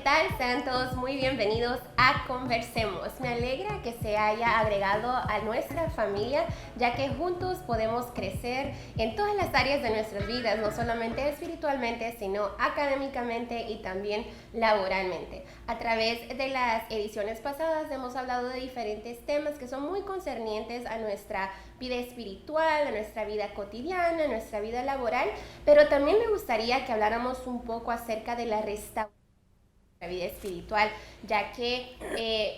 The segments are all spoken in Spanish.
tal? Sean todos muy bienvenidos a Conversemos. Me alegra que se haya agregado a nuestra familia, ya que juntos podemos crecer en todas las áreas de nuestras vidas, no solamente espiritualmente, sino académicamente y también laboralmente. A través de las ediciones pasadas hemos hablado de diferentes temas que son muy concernientes a nuestra vida espiritual, a nuestra vida cotidiana, a nuestra vida laboral, pero también me gustaría que habláramos un poco acerca de la restauración de la vida espiritual, ya que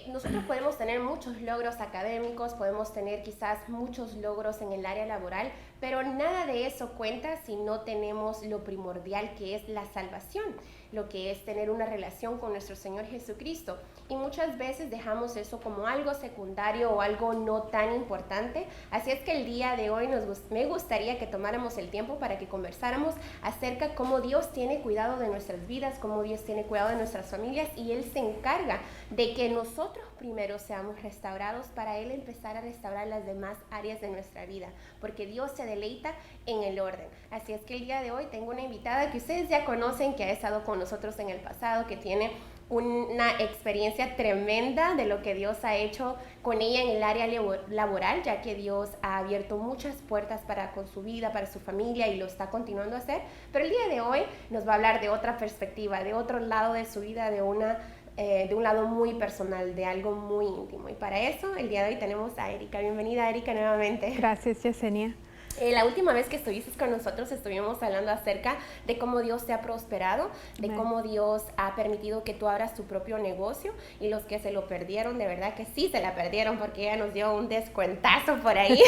nosotros podemos tener muchos logros académicos, podemos tener quizás muchos logros en el área laboral, pero nada de eso cuenta si no tenemos lo primordial, que es la salvación, lo que es tener una relación con nuestro Señor Jesucristo. Y muchas veces dejamos eso como algo secundario o algo no tan importante. Así es que el día de hoy me gustaría que tomáramos el tiempo para que conversáramos acerca cómo Dios tiene cuidado de nuestras vidas, cómo Dios tiene cuidado de nuestras familias, y Él se encarga de que nosotros primero seamos restaurados para Él empezar a restaurar las demás áreas de nuestra vida, porque Dios se deleita en el orden. Así es que el día de hoy tengo una invitada que ustedes ya conocen, que ha estado con nosotros en el pasado, que tiene una experiencia tremenda de lo que Dios ha hecho con ella en el área laboral, ya que Dios ha abierto muchas puertas con su vida, para su familia, y lo está continuando a hacer. Pero el día de hoy nos va a hablar de otra perspectiva, de otro lado de su vida, de un lado muy personal, de algo muy íntimo. Y para eso, el día de hoy tenemos a Erika. Bienvenida, Erika, nuevamente. Gracias, Yesenia. La última vez que estuviste con nosotros estuvimos hablando acerca de cómo Dios te ha prosperado, de cómo Dios ha permitido que tú abras tu propio negocio, y los que se lo perdieron, de verdad que sí se la perdieron, porque ella nos dio un descuentazo por ahí.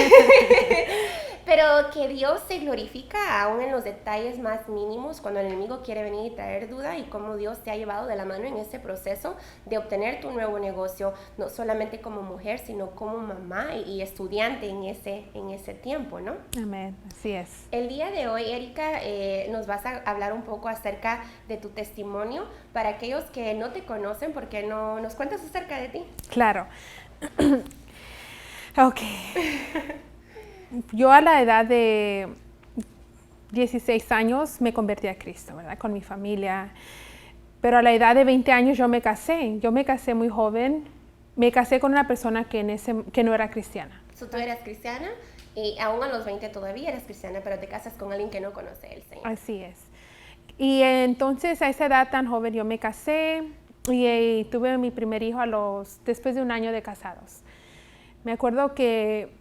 Pero que Dios se glorifica aún en los detalles más mínimos, cuando el enemigo quiere venir y traer duda, y cómo Dios te ha llevado de la mano en ese proceso de obtener tu nuevo negocio, no solamente como mujer, sino como mamá y estudiante en ese tiempo, ¿no? Amén, así es. El día de hoy, Erika, nos vas a hablar un poco acerca de tu testimonio para aquellos que no te conocen. ¿Por qué no nos cuentas acerca de ti? Claro. Ok. Yo a la edad de 16 años me convertí a Cristo, ¿verdad? Con mi familia. Pero a la edad de 20 años yo me casé. Yo me casé muy joven. Me casé con una persona que no era cristiana. ¿Tú eras cristiana? Y aún a los 20 todavía eres cristiana, pero te casas con alguien que no conoce el Señor. Así es. Y entonces a esa edad tan joven yo me casé y tuve mi primer hijo después de un año de casados. Me acuerdo que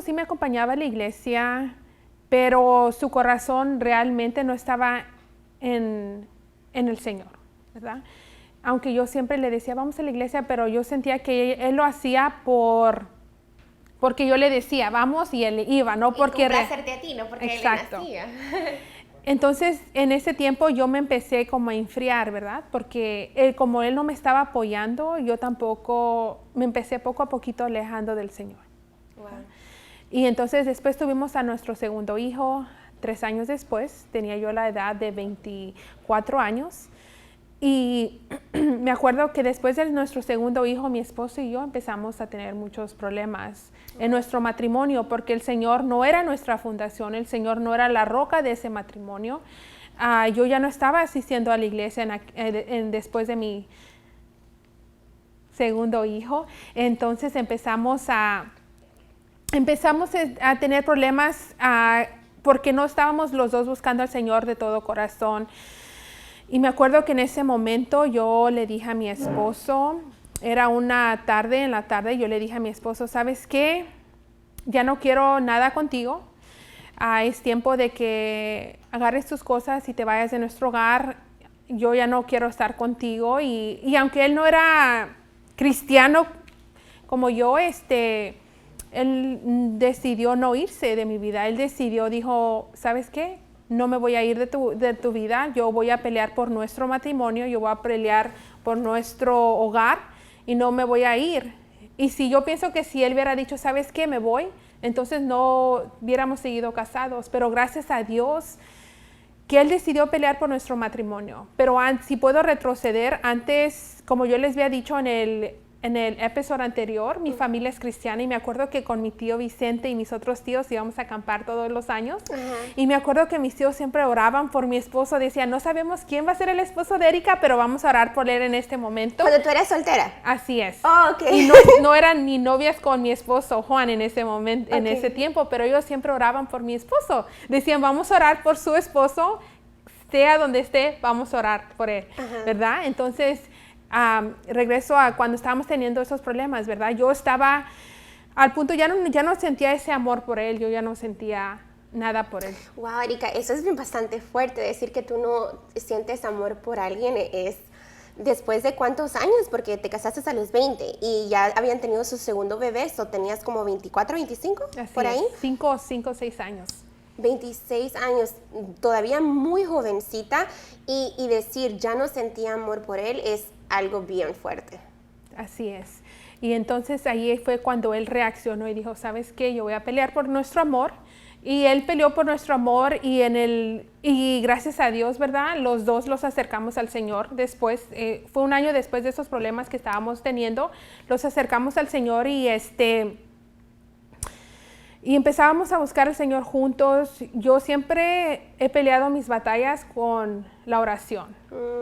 sí me acompañaba a la iglesia, pero su corazón realmente no estaba en el Señor, ¿verdad? Aunque yo siempre le decía, vamos a la iglesia, pero yo sentía que él lo hacía porque yo le decía, vamos, y él iba, no porque... Y complacerte a ti, no porque Exacto. Él le nacía. Entonces, en ese tiempo yo me empecé como a enfriar, ¿verdad? Porque como él no me estaba apoyando, yo tampoco me empecé poco a poquito alejando del Señor. Wow. Y entonces después tuvimos a nuestro segundo hijo, 3 años después, tenía yo la edad de 24 años. Y me acuerdo que después de nuestro segundo hijo, mi esposo y yo empezamos a tener muchos problemas en nuestro matrimonio, porque el Señor no era nuestra fundación, el Señor no era la roca de ese matrimonio. Yo ya no estaba asistiendo a la iglesia después de mi segundo hijo, entonces empezamos a tener problemas porque no estábamos los dos buscando al Señor de todo corazón. Y me acuerdo que en ese momento yo le dije a mi esposo, era una tarde, en la tarde, yo le dije a mi esposo, ¿sabes qué? Ya no quiero nada contigo. Es tiempo de que agarres tus cosas y te vayas de nuestro hogar. Yo ya no quiero estar contigo. Y aunque él no era cristiano como yo, él decidió no irse de mi vida. Él dijo, ¿sabes qué? No me voy a ir de tu vida, yo voy a pelear por nuestro matrimonio, yo voy a pelear por nuestro hogar y no me voy a ir. Y yo pienso que si él hubiera dicho, ¿sabes qué? Me voy, entonces no hubiéramos seguido casados. Pero gracias a Dios que él decidió pelear por nuestro matrimonio. Pero si puedo retroceder, antes, como yo les había dicho en en el episodio anterior, mi familia es cristiana y me acuerdo que con mi tío Vicente y mis otros tíos íbamos a acampar todos los años. Y me acuerdo que mis tíos siempre oraban por mi esposo. Decían, no sabemos quién va a ser el esposo de Erika, pero vamos a orar por él en este momento. ¿Cuando tú eras soltera? Así es. Oh, ok. Y no eran ni novias con mi esposo Juan en ese momento, en ese tiempo, pero ellos siempre oraban por mi esposo. Decían, vamos a orar por su esposo, sea donde esté, vamos a orar por él, ¿verdad? Entonces, regreso a cuando estábamos teniendo esos problemas, ¿verdad? Yo estaba al punto, ya no sentía ese amor por él, yo ya no sentía nada por él. Wow, Erika, eso es bastante fuerte, decir que tú no sientes amor por alguien es... ¿Después de cuántos años? Porque te casaste a los 20 y ya habían tenido su segundo bebé, ¿o tenías como 24, 25? Así por ahí? 5, 6 años. 26 años, todavía muy jovencita, y decir ya no sentía amor por él es algo bien fuerte. Así es. Y entonces ahí fue cuando él reaccionó y dijo, ¿sabes qué? Yo voy a pelear por nuestro amor. Y él peleó por nuestro amor y gracias a Dios, ¿verdad? Los dos los acercamos al Señor después. Fue un año después de esos problemas que estábamos teniendo. Los acercamos al Señor y empezábamos a buscar al Señor juntos. Yo siempre he peleado mis batallas con la oración,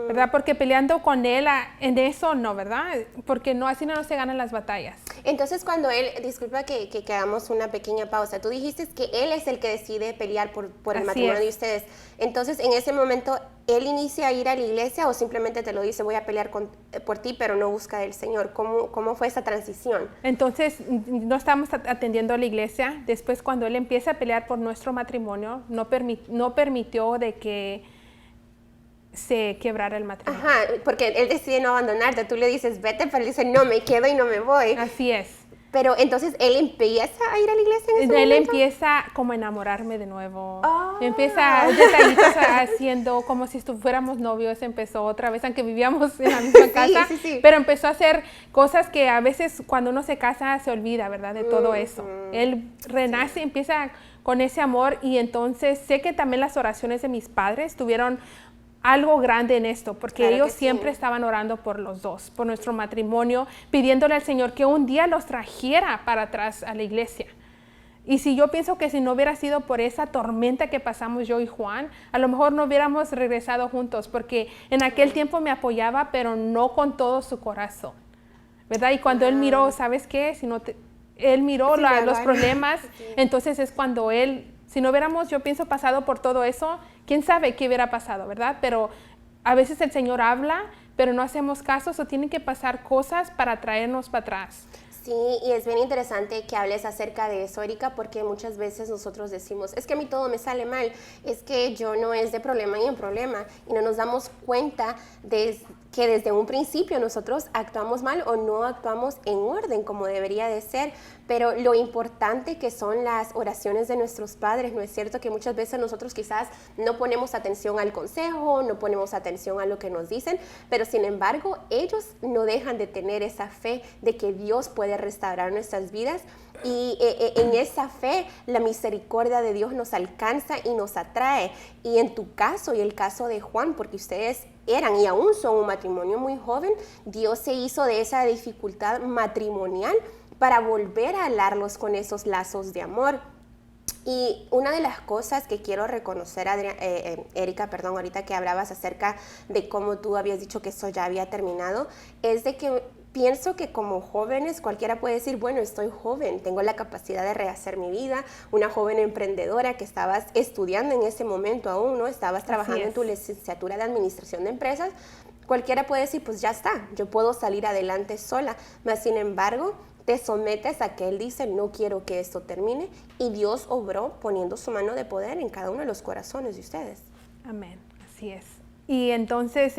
¿verdad? Porque peleando con Él en eso no, ¿verdad? Porque no, así no se ganan las batallas. Entonces cuando Él, disculpa que hagamos una pequeña pausa, tú dijiste que Él es el que decide pelear por el matrimonio de ustedes. Entonces en ese momento, ¿Él inicia a ir a la iglesia o simplemente te lo dice, voy a pelear por ti, pero no busca del Señor? ¿Cómo fue esa transición? Entonces, no estábamos atendiendo a la iglesia. Después, cuando Él empieza a pelear por nuestro matrimonio, no permitió de que se quebrara el matrimonio. Ajá, porque Él decide no abandonarte. Tú le dices, vete, pero Él dice, no, me quedo y no me voy. Así es. Pero entonces Él empieza a ir a la iglesia en ese momento. Él empieza como a enamorarme de nuevo. Empieza detallitos haciendo como si fuéramos novios. Empezó otra vez, aunque vivíamos en la misma casa. Sí. Pero empezó a hacer cosas que a veces cuando uno se casa se olvida, ¿verdad? De todo eso. Él renace, empieza con ese amor. Y entonces sé que también las oraciones de mis padres tuvieron algo grande en esto, porque claro ellos siempre estaban orando por los dos, por nuestro matrimonio, pidiéndole al Señor que un día los trajera para atrás a la iglesia. Y si yo pienso que si no hubiera sido por esa tormenta que pasamos yo y Juan, a lo mejor no hubiéramos regresado juntos, porque en aquel tiempo me apoyaba, pero no con todo su corazón, ¿verdad? Y cuando él miró, ¿sabes qué? Él miró los problemas, entonces es cuando él... Si no hubiéramos, yo pienso, pasado por todo eso, quién sabe qué hubiera pasado, ¿verdad? Pero a veces el Señor habla, pero no hacemos caso, o tienen que pasar cosas para traernos para atrás. Sí, y es bien interesante que hables acerca de eso, Erika, porque muchas veces nosotros decimos, es que a mí todo me sale mal, es que yo no es de problema y en problema, y no nos damos cuenta de que desde un principio nosotros actuamos mal o no actuamos en orden como debería de ser, pero lo importante que son las oraciones de nuestros padres, ¿no es cierto? Que muchas veces nosotros quizás no ponemos atención al consejo, no ponemos atención a lo que nos dicen, pero sin embargo ellos no dejan de tener esa fe de que Dios puede restaurar nuestras vidas y en esa fe la misericordia de Dios nos alcanza y nos atrae. Y en tu caso y el caso de Juan, porque ustedes eran y aún son un matrimonio muy joven, Dios se hizo de esa dificultad matrimonial para volver a alarlos con esos lazos de amor. Y una de las cosas que quiero reconocer, Erika, perdón, ahorita que hablabas acerca de cómo tú habías dicho que eso ya había terminado, es de que pienso que como jóvenes cualquiera puede decir, bueno, estoy joven, tengo la capacidad de rehacer mi vida, una joven emprendedora que estabas estudiando en ese momento aún, ¿no? Estabas trabajando en tu licenciatura de administración de empresas. Cualquiera puede decir, pues ya está, yo puedo salir adelante sola, mas sin embargo, te sometes a que Él dice, no quiero que esto termine, y Dios obró poniendo su mano de poder en cada uno de los corazones de ustedes. Amén, así es. Y entonces,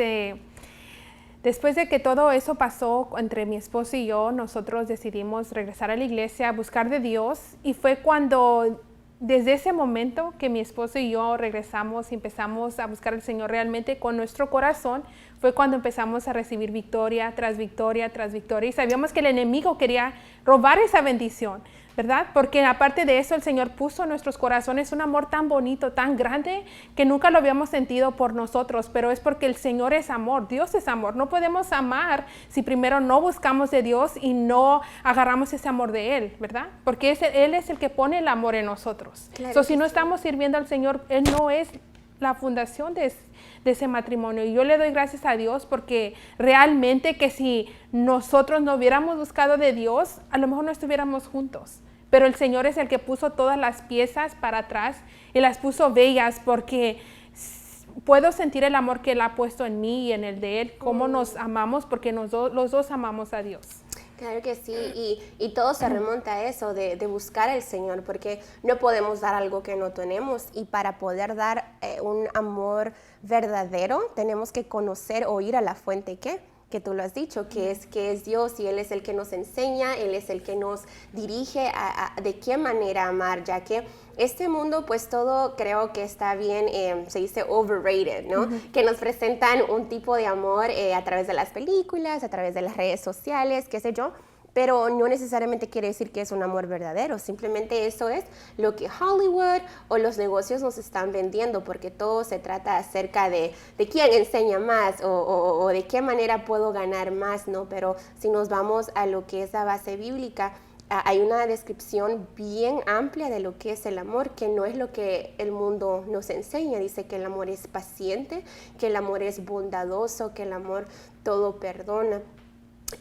después de que todo eso pasó entre mi esposo y yo, nosotros decidimos regresar a la iglesia, buscar de Dios, y fue cuando, desde ese momento que mi esposo y yo regresamos y empezamos a buscar al Señor realmente con nuestro corazón, fue cuando empezamos a recibir victoria tras victoria tras victoria, y sabíamos que el enemigo quería robar esa bendición, ¿verdad? Porque aparte de eso, el Señor puso en nuestros corazones un amor tan bonito, tan grande, que nunca lo habíamos sentido por nosotros, pero es porque el Señor es amor, Dios es amor. No podemos amar si primero no buscamos de Dios y no agarramos ese amor de Él, ¿verdad? Porque Él es el que pone el amor en nosotros. Claro, Si no estamos sirviendo al Señor, Él no es la fundación de ese matrimonio. Y yo le doy gracias a Dios porque realmente que si nosotros no hubiéramos buscado de Dios, a lo mejor no estuviéramos juntos. Pero el Señor es el que puso todas las piezas para atrás y las puso bellas porque puedo sentir el amor que Él ha puesto en mí y en el de Él, cómo nos amamos porque los dos amamos a Dios. Claro que sí, y todo se remonta a eso, de buscar al Señor, porque no podemos dar algo que no tenemos, y para poder dar un amor verdadero, tenemos que conocer o ir a la fuente, que tú lo has dicho, que es Dios, y Él es el que nos enseña, Él es el que nos dirige de qué manera amar, ya que este mundo, pues todo creo que está bien, se dice overrated, ¿no? Que nos presentan un tipo de amor a través de las películas, a través de las redes sociales, qué sé yo, pero no necesariamente quiere decir que es un amor verdadero, simplemente eso es lo que Hollywood o los negocios nos están vendiendo, porque todo se trata acerca de quién enseña más o de qué manera puedo ganar más, ¿no? Pero si nos vamos a lo que es la base bíblica, hay una descripción bien amplia de lo que es el amor, que no es lo que el mundo nos enseña. Dice que el amor es paciente, que el amor es bondadoso, que el amor todo perdona.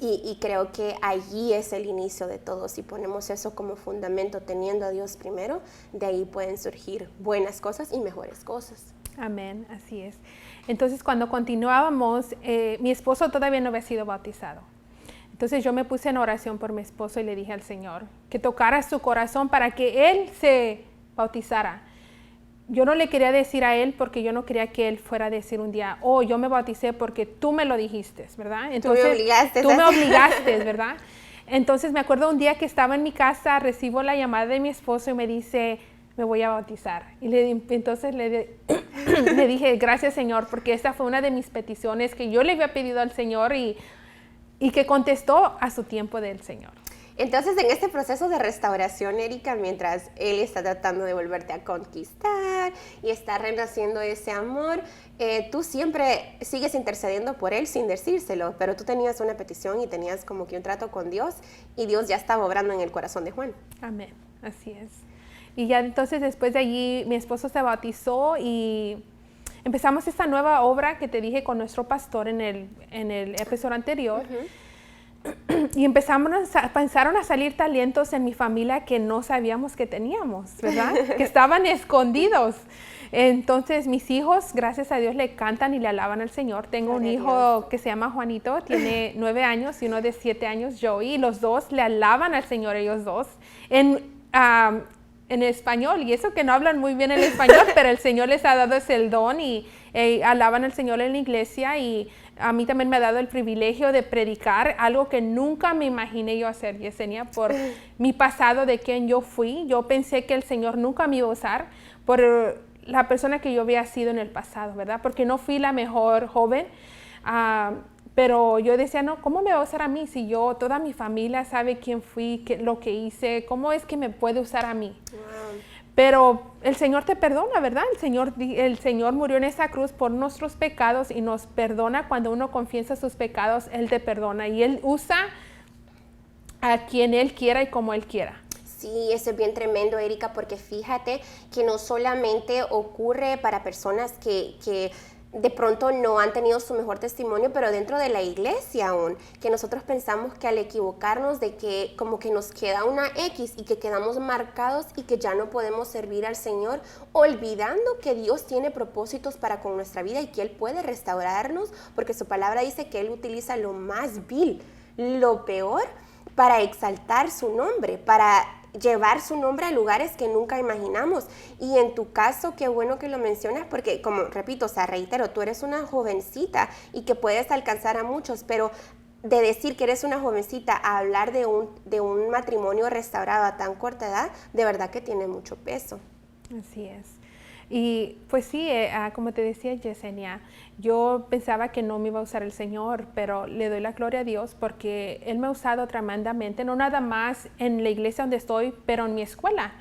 Y creo que allí es el inicio de todo. Si ponemos eso como fundamento, teniendo a Dios primero, de ahí pueden surgir buenas cosas y mejores cosas. Amén, así es. Entonces, cuando continuábamos, mi esposo todavía no había sido bautizado. Entonces yo me puse en oración por mi esposo y le dije al Señor que tocara su corazón para que él se bautizara. Yo no le quería decir a él porque yo no quería que él fuera a decir un día, oh, yo me bauticé porque tú me lo dijiste, ¿verdad? Entonces, tú me obligaste, ¿verdad? Entonces me acuerdo un día que estaba en mi casa, recibo la llamada de mi esposo y me dice, me voy a bautizar. Y entonces le dije, gracias Señor, porque esta fue una de mis peticiones que yo le había pedido al Señor y que contestó a su tiempo del Señor. Entonces, en este proceso de restauración, Erika, mientras Él está tratando de volverte a conquistar y está renaciendo ese amor, tú siempre sigues intercediendo por Él sin decírselo, pero tú tenías una petición y tenías como que un trato con Dios y Dios ya estaba obrando en el corazón de Juan. Amén, así es. Y ya entonces después de allí mi esposo se bautizó y empezamos esta nueva obra que te dije con nuestro pastor en el episodio anterior. Y empezaron a salir talentos en mi familia que no sabíamos que teníamos, ¿verdad? Que estaban escondidos. Entonces mis hijos, gracias a Dios, le cantan y le alaban al Señor. Tengo un hijo que se llama Juanito, tiene 9 años, y uno de 7 años, Joey, y los dos le alaban al Señor, ellos dos, en español, y eso que no hablan muy bien el español, pero el Señor les ha dado ese don y alaban al Señor en la iglesia, y a mí también me ha dado el privilegio de predicar, algo que nunca me imaginé yo hacer, Yesenia, por mi pasado de quien yo fui. Yo pensé que el Señor nunca me iba a usar por la persona que yo había sido en el pasado, ¿verdad? Porque no fui la mejor joven, pero yo decía, no, ¿cómo me va a usar a mí si toda mi familia sabe quién fui, lo que hice? ¿Cómo es que me puede usar a mí? Wow. Pero el Señor te perdona, ¿verdad? El Señor murió en esa cruz por nuestros pecados y nos perdona. Cuando uno confiesa sus pecados, Él te perdona y Él usa a quien Él quiera y como Él quiera. Sí, eso es bien tremendo, Erika, porque fíjate que no solamente ocurre para personas que de pronto no han tenido su mejor testimonio, pero dentro de la iglesia aún, que nosotros pensamos que al equivocarnos de que como que nos queda una X y que quedamos marcados y que ya no podemos servir al Señor, olvidando que Dios tiene propósitos para con nuestra vida y que Él puede restaurarnos, porque su palabra dice que Él utiliza lo más vil, lo peor, para exaltar su nombre, para llevar su nombre a lugares que nunca imaginamos. Y en tu caso, qué bueno que lo mencionas, porque como repito, o sea, reitero, tú eres una jovencita y que puedes alcanzar a muchos, pero de decir que eres una jovencita a hablar de un matrimonio restaurado a tan corta edad, de verdad que tiene mucho peso. Así es. Y pues sí, como te decía Yesenia, yo pensaba que no me iba a usar el Señor, pero le doy la gloria a Dios porque Él me ha usado tremendamente, no nada más en la iglesia donde estoy, pero en mi escuela.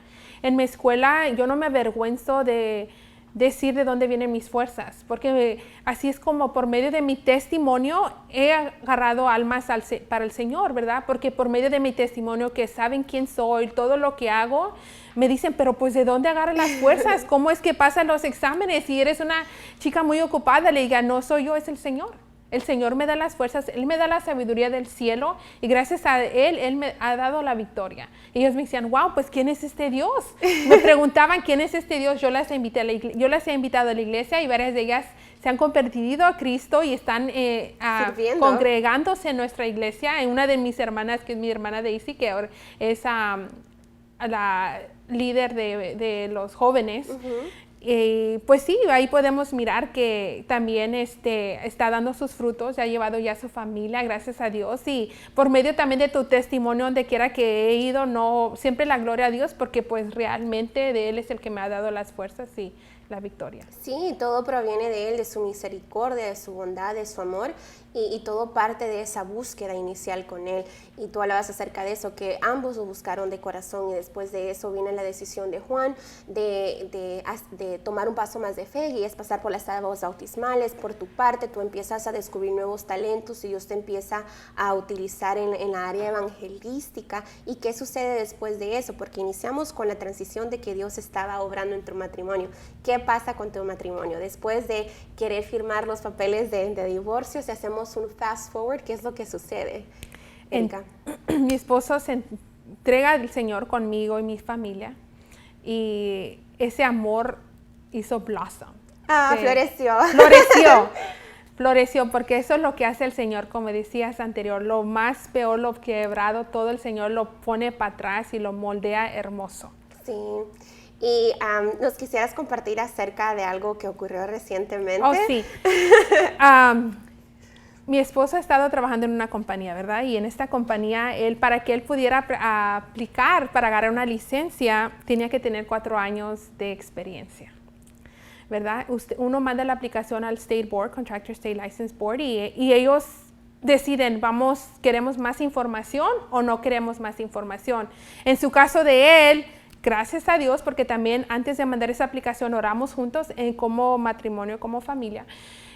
En mi escuela yo no me avergüenzo de decir de dónde vienen mis fuerzas, porque así es como por medio de mi testimonio he agarrado almas para el Señor, ¿verdad? Porque por medio de mi testimonio que saben quién soy, todo lo que hago, me dicen, pero pues ¿de dónde agarran las fuerzas? ¿Cómo es que pasan los exámenes? Si eres una chica muy ocupada, le diga, no soy yo, es el Señor. El Señor me da las fuerzas, Él me da la sabiduría del cielo y gracias a Él me ha dado la victoria. Y ellos me decían, wow, pues ¿quién es este Dios? Me preguntaban, ¿quién es este Dios? Yo las he invitado a la iglesia y varias de ellas se han convertido a Cristo y están congregándose en nuestra iglesia. En una de mis hermanas, que es mi hermana Daisy, que ahora es la líder de los jóvenes. Pues sí, ahí podemos mirar que también está dando sus frutos, ha llevado ya a su familia, gracias a Dios. Y por medio también de tu testimonio, donde quiera que he ido, no siempre la gloria a Dios, porque pues realmente de Él es el que me ha dado las fuerzas y la victoria. Sí, todo proviene de Él, de su misericordia, de su bondad, de su amor, y todo parte de esa búsqueda inicial con Él. Y tú hablabas acerca de eso, que ambos lo buscaron de corazón, y después de eso viene la decisión de Juan de tomar un paso más de fe, y es pasar por las aguas bautismales. Por tu parte, tú empiezas a descubrir nuevos talentos y Dios te empieza a utilizar en la área evangelística. ¿Y qué sucede después de eso? Porque iniciamos con la transición de que Dios estaba obrando en tu matrimonio. ¿Qué pasa con tu matrimonio? Después de querer firmar los papeles de divorcio, si hacemos un fast forward, ¿qué es lo que sucede, Erika? Mi esposo se entrega al Señor conmigo y mi familia, y ese amor hizo blossom. Floreció. Floreció, porque eso es lo que hace el Señor, como decías anterior, lo más peor, lo quebrado, todo el Señor lo pone para atrás y lo moldea hermoso. Sí. Y nos quisieras compartir acerca de algo que ocurrió recientemente. Oh, sí. Mi esposo ha estado trabajando en una compañía, ¿verdad? Y en esta compañía, para que él pudiera aplicar para agarrar una licencia, tenía que tener 4 años de experiencia, ¿verdad? Uno manda la aplicación al State Board, Contractor State License Board, y ellos deciden, ¿queremos más información o no queremos más información? En su caso de él, gracias a Dios, porque también antes de mandar esa aplicación oramos juntos como matrimonio, como familia,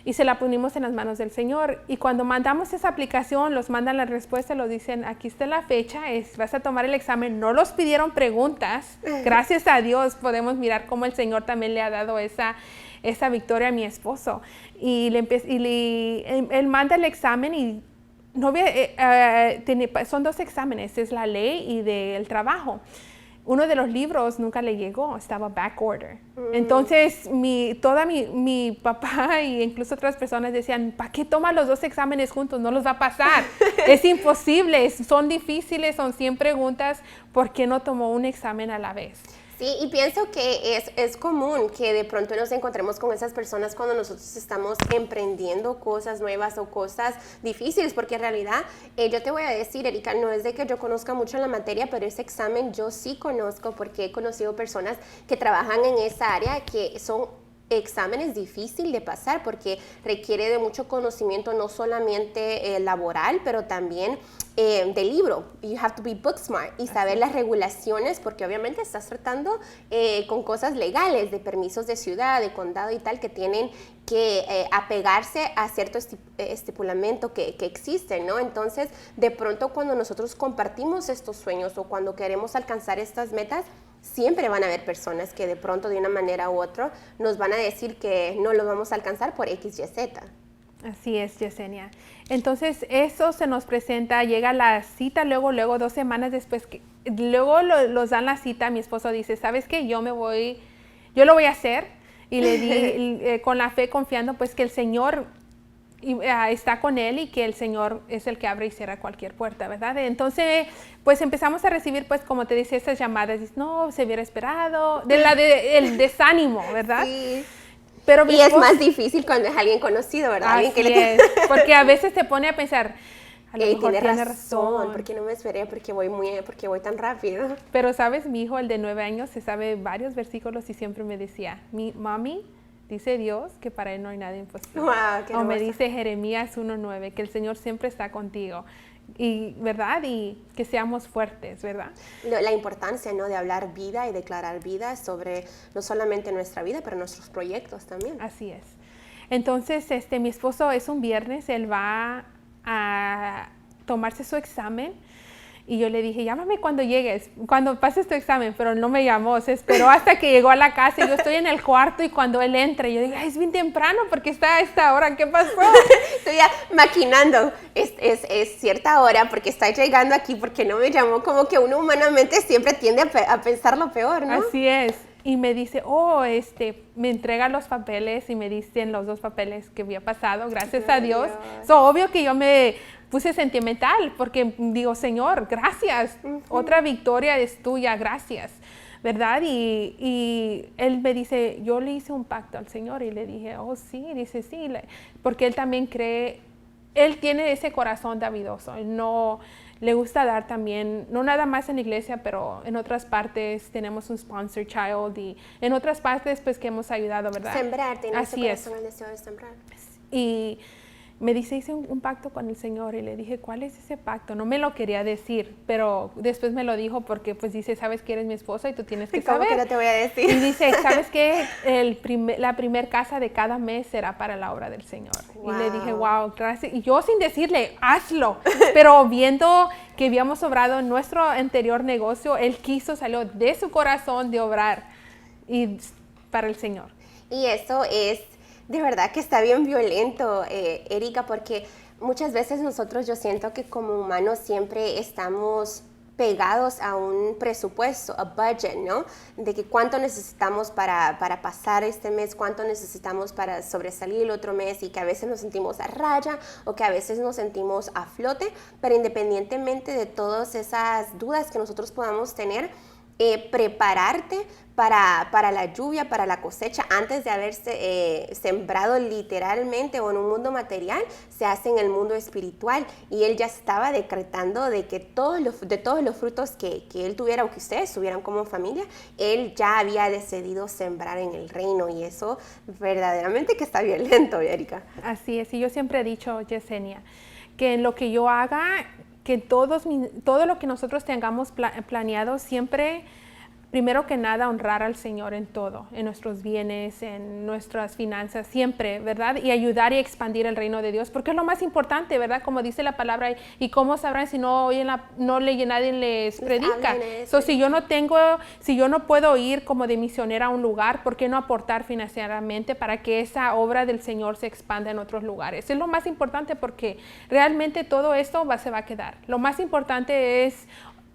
y se la ponimos en las manos del Señor. Y cuando mandamos esa aplicación, los mandan la respuesta, los dicen, aquí está la fecha, vas a tomar el examen. No los pidieron preguntas. Gracias a Dios podemos mirar cómo el Señor también le ha dado esa victoria a mi esposo. Y él manda el examen y son 2 exámenes, es la ley y del trabajo. Uno de los libros nunca le llegó, estaba back order. Entonces, mi papá e incluso otras personas decían, ¿para qué toma los 2 exámenes juntos? No los va a pasar. Es imposible, son difíciles, son 100 preguntas. ¿Por qué no tomó un examen a la vez? Sí, y pienso que es común que de pronto nos encontremos con esas personas cuando nosotros estamos emprendiendo cosas nuevas o cosas difíciles, porque en realidad, yo te voy a decir, Erika, no es de que yo conozca mucho la materia, pero ese examen yo sí conozco, porque he conocido personas que trabajan en esa área que son exámenes difíciles de pasar, porque requiere de mucho conocimiento, no solamente laboral, pero también de libro. You have to be book smart y saber las regulaciones, porque obviamente estás tratando con cosas legales, de permisos de ciudad, de condado y tal, que tienen que apegarse a cierto estipulamiento que existe, ¿no? Entonces, de pronto cuando nosotros compartimos estos sueños o cuando queremos alcanzar estas metas, siempre van a haber personas que de pronto de una manera u otra nos van a decir que no lo vamos a alcanzar por X, Y, Z. Así es, Yesenia. Entonces, eso se nos presenta, llega la cita, luego 2 semanas después, luego los dan la cita, mi esposo dice, ¿sabes qué? Yo lo voy a hacer, y le di con la fe, confiando pues que el Señor está con él y que el Señor es el que abre y cierra cualquier puerta, ¿verdad? Entonces, pues empezamos a recibir, pues como te decía, esas llamadas, dices, no, se hubiera esperado, el desánimo, ¿verdad? Sí. Pero y es más difícil cuando es alguien conocido, ¿verdad? Así es, porque a veces te pone a pensar, A lo mejor tiene razón, porque no me esperé, porque voy tan rápido. Pero sabes, mi hijo, el de 9 años, se sabe varios versículos y siempre me decía, mami, dice Dios que para él no hay nada imposible. Wow, qué o me hermoso. dice Jeremías 1:9, que el Señor siempre está contigo. Y, ¿verdad? Y que seamos fuertes, ¿verdad? La importancia, ¿no?, de hablar vida y declarar vida sobre no solamente nuestra vida, pero nuestros proyectos también. Así es. Entonces, mi esposo es un viernes, él va a tomarse su examen y yo le dije, llámame cuando llegues, cuando pases tu examen, pero no me llamó, se esperó hasta que llegó a la casa y yo estoy en el cuarto y cuando él entra, yo digo, ay, es bien temprano porque está a esta hora, ¿qué pasó? Estoy ya maquinando, es cierta hora porque está llegando aquí, porque no me llamó, como que uno humanamente siempre tiende a pensar lo peor, ¿no? Así es. Y me dice, me entrega los papeles y me dicen los 2 papeles que había pasado, gracias a Dios. Obvio que yo me puse sentimental porque digo, Señor, gracias, otra victoria es tuya, gracias, ¿verdad? Y él me dice, yo le hice un pacto al Señor y le dije, oh sí, dice sí, porque él también cree, él tiene ese corazón davidoso, él no... Le gusta dar también, no nada más en la iglesia, pero en otras partes tenemos un sponsor child y en otras partes pues que hemos ayudado, ¿verdad? Sembrar, tener ese Así corazón, es. el deseo de sembrar. Y me dice, hice un pacto con el Señor y le dije, ¿cuál es ese pacto? No me lo quería decir, pero después me lo dijo porque pues dice, sabes que eres mi esposa y tú tienes que ¿Cómo saber. que no te voy a decir? Y dice, ¿sabes qué? La primer casa de cada mes será para la obra del Señor. Wow. Y le dije, wow, gracias. Y yo sin decirle, hazlo. Pero viendo que habíamos obrado en nuestro anterior negocio, él salió de su corazón de obrar y para el Señor. Y eso es, de verdad que está bien violento, Erika, porque muchas veces nosotros, yo siento que como humanos siempre estamos pegados a un presupuesto, a budget, ¿no? De que cuánto necesitamos para pasar este mes, cuánto necesitamos para sobresalir el otro mes y que a veces nos sentimos a raya o que a veces nos sentimos a flote, pero independientemente de todas esas dudas que nosotros podamos tener, prepararte para la lluvia, para la cosecha, antes de haberse sembrado literalmente o en un mundo material, se hace en el mundo espiritual. Y él ya estaba decretando de que todos los frutos que él tuviera o que ustedes tuvieran como familia, él ya había decidido sembrar en el reino. Y eso verdaderamente que está violento, Erika. Así es, y yo siempre he dicho, Yesenia, que en lo que yo haga, que todo lo que nosotros tengamos planeado, siempre, primero que nada, honrar al Señor en todo, en nuestros bienes, en nuestras finanzas, siempre, ¿verdad? Y ayudar y expandir el reino de Dios, porque es lo más importante, ¿verdad? Como dice la palabra, y cómo sabrán si nadie les predica. Si yo no puedo ir como de misionera a un lugar, ¿por qué no aportar financieramente para que esa obra del Señor se expanda en otros lugares? Es lo más importante porque realmente todo esto se va a quedar. Lo más importante es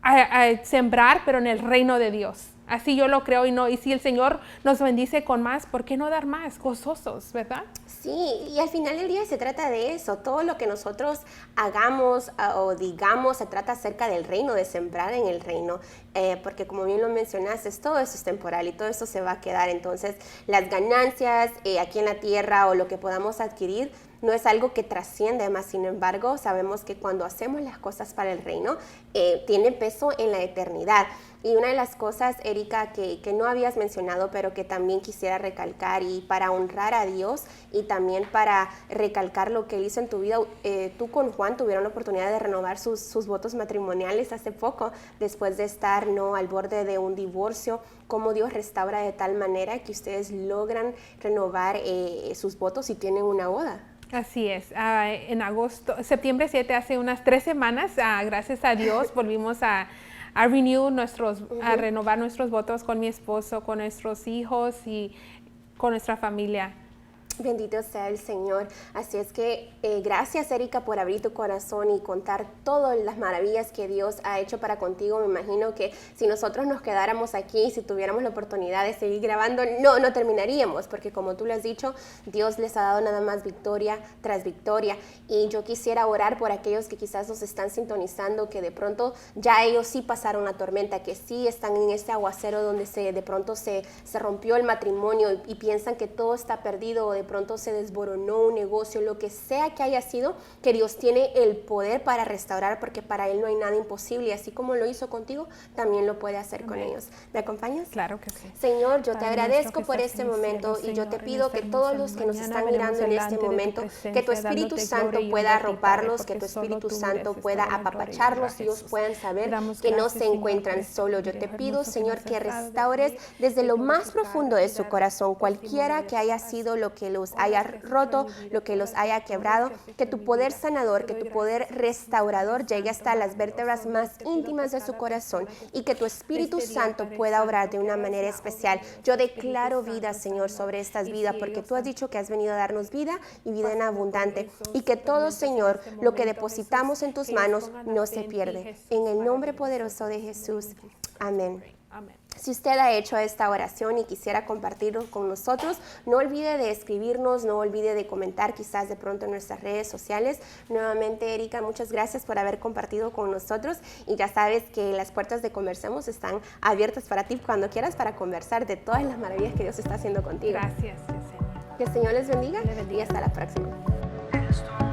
a sembrar, pero en el reino de Dios. Así yo lo creo y si el Señor nos bendice con más, ¿por qué no dar más? Gozosos, ¿verdad? Sí, y al final del día se trata de eso. Todo lo que nosotros hagamos o digamos se trata acerca del reino, de sembrar en el reino. Porque como bien lo mencionaste, todo eso es temporal y todo eso se va a quedar. Entonces, las ganancias aquí en la tierra o lo que podamos adquirir no es algo que trasciende, más sin embargo, sabemos que cuando hacemos las cosas para el reino, tiene peso en la eternidad. Y una de las cosas, Erika, que no habías mencionado, pero que también quisiera recalcar, y para honrar a Dios y también para recalcar lo que Él hizo en tu vida, tú con Juan tuvieron la oportunidad de renovar sus votos matrimoniales hace poco, después de estar al borde de un divorcio, cómo Dios restaura de tal manera que ustedes logran renovar sus votos y tienen una boda. Así es, en septiembre 7, hace unas 3 semanas, gracias a Dios, volvimos a renovar nuestros votos con mi esposo, con nuestros hijos y con nuestra familia. Bendito sea el Señor. Así es que gracias, Erika, por abrir tu corazón y contar todas las maravillas que Dios ha hecho para contigo. Me imagino que si nosotros nos quedáramos aquí, si tuviéramos la oportunidad de seguir grabando, no terminaríamos, porque como tú lo has dicho, Dios les ha dado nada más victoria tras victoria. Y yo quisiera orar por aquellos que quizás nos están sintonizando, que de pronto ya ellos sí pasaron la tormenta, que sí están en este aguacero donde de pronto se rompió el matrimonio y piensan que todo está perdido, o de de pronto se desboronó un negocio, lo que sea que haya sido, que Dios tiene el poder para restaurar, porque para Él no hay nada imposible, y así como lo hizo contigo, también lo puede hacer con ellos. ¿Me acompañas? Claro que sí. Señor, yo te Padre agradezco nuestro por que este estás en el momento, cielo, y yo te Señor, pido en que esta todos hermosa los que nos mañana están venimos mirando en este delante de tu momento, que tu presencia, Espíritu dándote Santo gloria y pueda honra a ti, arroparlos, Padre, que tu porque solo Espíritu tú Santo mereces pueda toda la gloria y honra, apapacharlos y ellos Jesús. puedan saber Damos que no gracias, se Señor, encuentran por este solos. día Yo te pido, hermoso que Señor, nos que has dado de restaures vivir desde y lo más glorificar profundo de y su dar corazón, testimonio cualquiera de que haya todas sido lo que los obras haya que has hecho roto, en mi vida, lo que los todas las haya victorias quebrado, que has hecho que en tu mi poder vida. sanador, Te que doy tu poder gracias, restaurador Padre llegue Santo, hasta las maravilloso. vértebras Dios, más te pido íntimas por de su cada corazón, persona y que tu de Espíritu este día, Santo Padre pueda obrar Santo, de que una hagas manera la obra especial. de Yo este Espíritu declaro vida, Santo, Señor, Señor. sobre estas Y vidas, si porque ellos tú has han dicho que has venido a darnos vida y vida en pasando por abundante, y esos que todo, tormentos en Señor, este lo que momento, depositamos Jesús, en tus que ellos manos pongan la no fe se en ti, pierde. Jesús, En el nombre maravilloso, poderoso de Dios, en Jesús. Jesus' name we Amén. pray. Amén. Si usted ha hecho esta oración y quisiera compartirlo con nosotros, no olvide de escribirnos, no olvide de comentar quizás de pronto en nuestras redes sociales. Nuevamente, Erika, muchas gracias por haber compartido con nosotros, y ya sabes que las puertas de Conversemos están abiertas para ti cuando quieras, para conversar de todas las maravillas que Dios está haciendo contigo. Gracias, Señor. Que el Señor les bendiga, Le bendiga. y hasta la próxima.